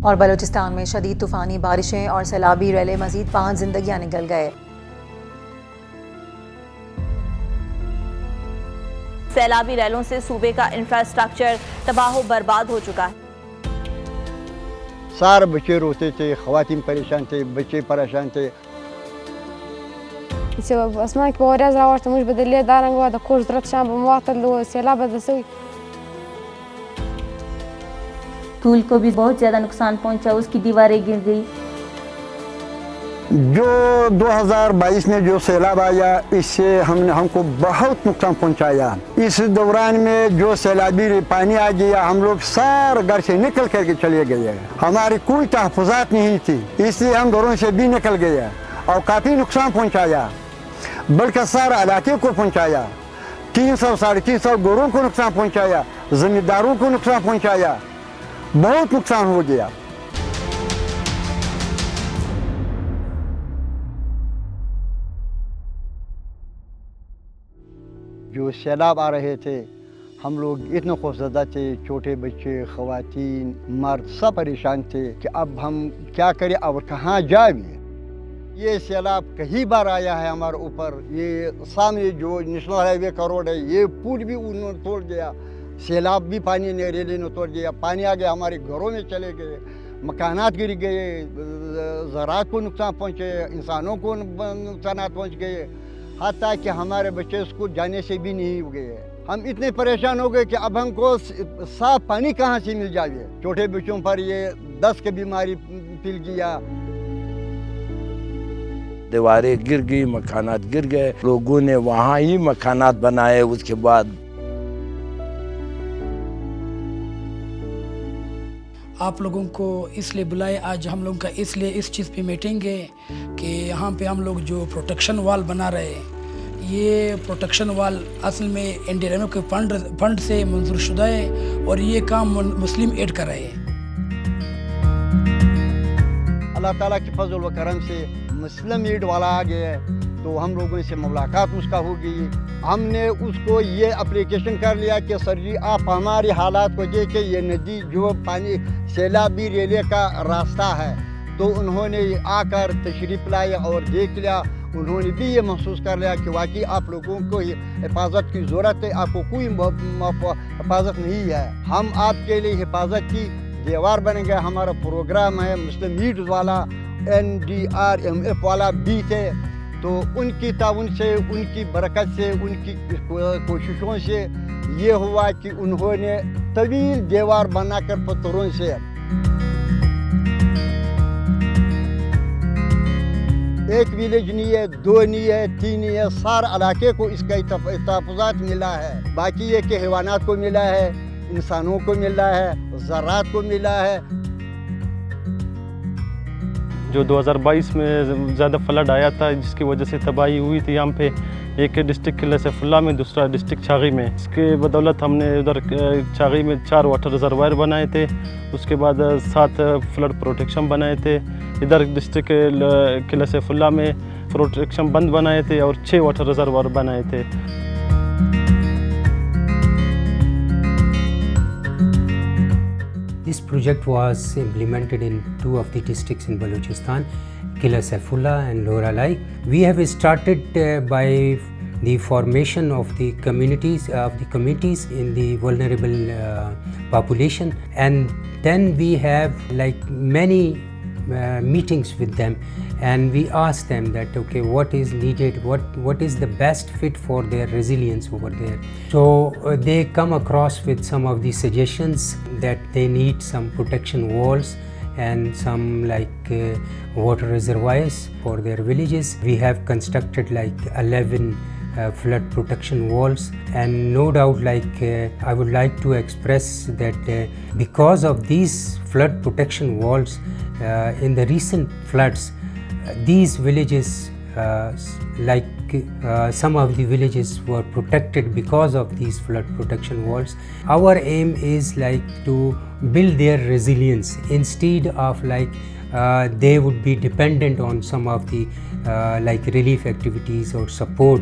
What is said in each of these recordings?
اور بلوچستان میں شدید طوفانی بارشیں اور سیلابی ریلیں، مزید 5 زندگیاں نکل گئے۔ سیلابی ریلوں سے صوبے کا انفراسٹرکچر تباہ و برباد ہو چکا ہے۔ سارے بچے روتے تھے، خواتین پریشان تھے، بچے پریشان تھے۔ اسمان کی واریاہ زراوٹ موږ به د لید دا رنګ وه د کور ضرورت شان به مو واخیستل، سیلاب به سوی۔ اسکول کو بھی بہت زیادہ نقصان پہنچا، اس کی دیواریں گر گئی۔ جو 2022 میں جو سیلاب آیا اس سے ہم کو بہت نقصان پہنچایا۔ اس دوران میں جو سیلابی پانی آ گیا، ہم لوگ سارے گھر سے نکل کر کے چلے گئے، ہماری کوئی تحفظات نہیں تھی، اس لیے ہم گھروں سے بھی نکل گئے اور کافی نقصان پہنچایا، بلکہ سارے علاقے کو پہنچایا۔ 300 ساڑھے 300 گھروں کو نقصان پہنچایا، زمینداروں کو نقصان پہنچایا، بہت نقصان ہو گیا۔ جو سیلاب آ رہے تھے ہم لوگ اتنے خوفزدہ تھے، چھوٹے بچے، خواتین، مرد سب پریشان تھے کہ اب ہم کیا کریں اور کہاں جائیں۔ یہ سیلاب کئی بار آیا ہے ہمارے اوپر۔ یہ سامنے جو نیشنل ہائی وے کا روڈ ہے، یہ پل بھی انہوں نے توڑ دیا، سیلاب بھی پانی نے ریلے نے توڑ دیا، پانی آ گیا ہمارے گھروں میں چلے گئے، مکانات گر گئے، زراعت کو نقصان پہنچے، انسانوں کو نقصانات پہنچ گئے، حتیٰ کہ ہمارے بچے اسکول جانے سے بھی نہیں ہو گئے۔ ہم اتنے پریشان ہو گئے کہ اب ہم کو صاف پانی کہاں سے مل جائے۔ چھوٹے بچوں پر یہ دست کی بیماری پھیل گیا۔ دیواریں گر گئی، مکانات گر گئے، لوگوں نے وہاں ہی مکانات بنائے۔ اس کے بعد آپ لوگوں کو اس لیے بلائے، آج ہم لوگوں کا اس لیے اس چیز پہ میٹنگ ہے کہ یہاں پہ ہم لوگ جو پروٹیکشن وال بنا رہے ہیں، یہ پروٹیکشن وال اصل میں NDRMA کے فنڈ سے منظور شدہ ہے اور یہ کام مسلم ایڈ کر رہے ہیں۔ اللہ تعالیٰ کے فضل و کرم سے مسلم ایڈ والا آ گیا، تو ہم لوگوں سے ملاقات اس کا ہوگی۔ ہم نے اس کو یہ اپلیکیشن کر لیا کہ سر جی آپ ہماری حالات کو دیکھیں، یہ ندی جو پانی سیلابی ریلے کا راستہ ہے، تو انہوں نے آ کر تشریف لائی اور دیکھ لیا۔ انہوں نے بھی یہ محسوس کر لیا کہ واقعی آپ لوگوں کو حفاظت کی ضرورت ہے، آپ کو کوئی حفاظت نہیں ہے۔ ہم آپ کے لیے حفاظت کی دیوار بنیں گے۔ ہمارا پروگرام ہے مسلم لیڈز والا، NDRMF والا بھی تھے، تو ان کی تعاون سے، ان کی برکت سے، ان کی کوششوں سے یہ ہوا کہ انہوں نے طویل دیوار بنا کر پتھروں سے ایک ویلیج نہیں ہے، 2 نہیں ہے، 3 نہیں ہے، سارے علاقے کو اس کا تحفظات ملا ہے۔ باقی یہ کہ حیوانات کو ملا ہے، انسانوں کو ملا ہے، زراعت کو ملا ہے۔ جو 2022 میں زیادہ فلڈ آیا تھا، جس کی وجہ سے تباہی ہوئی تھی یہاں پہ، ایک ڈسٹرکٹ قلعہ سیف اللہ میں، دوسرا ڈسٹرکٹ چاغی میں۔ اس کے بدولت ہم نے ادھر چاغی میں 4 واٹر ریزروائر بنائے تھے، اس کے بعد 7 فلڈ پروٹیکشن بنائے تھے۔ ادھر ڈسٹرکٹ قلعہ سیف اللہ میں پروٹیکشن بند بنائے تھے اور 6 واٹر ریزروائر بنائے تھے۔ This project was implemented in 2 of the districts in Balochistan, Qila Saifullah and Lower Alai. We have started by the formation of the communities, committees in the vulnerable population, and then we have like many meetings with them, and we ask them that okay, what is needed, what is the best fit for their resilience over there. So they come across with some of the suggestions that they need some protection walls and some like water reservoirs for their villages. We have constructed like 11 flood protection walls, and no doubt like I would like to express that because of these flood protection walls, in the recent floods, these villages some of the villages were protected because of these flood protection walls. Our aim is like to build their resilience instead of like they would be dependent on some of the like relief activities or support.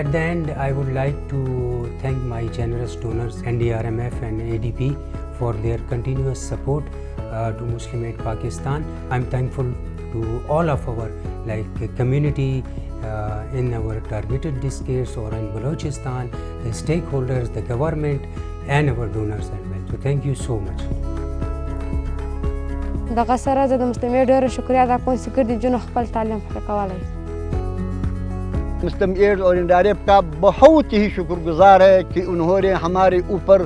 At the end, I would like to thank my generous donors NDRMF and ADP for their continuous support to Muslim Aid Pakistan. I'm thankful to all of our community in our targeted districts or in Balochistan, the stakeholders, the government and our donors as well. So thank you so much. دغه سره زه د مسلم ایډ ډېره شکریه ادا کوم چې ګردي جنو خپل تعلیم پوره کولی شي. مسلم ایڈ اور NDRF کا بہت ہی شکر گزار ہے کہ انہوں نے ہمارے اوپر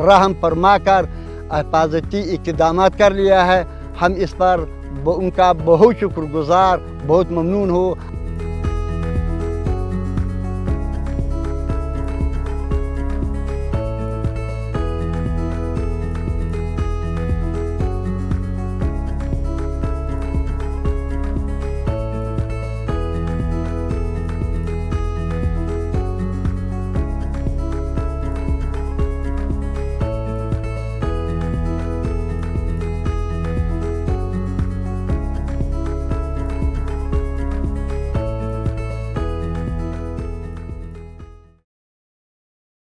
رحم فرما کر حفاظتی اقدامات کر لیا ہے. ہم اس پر ان کا بہت شکر گزار، بہت ممنون ہو.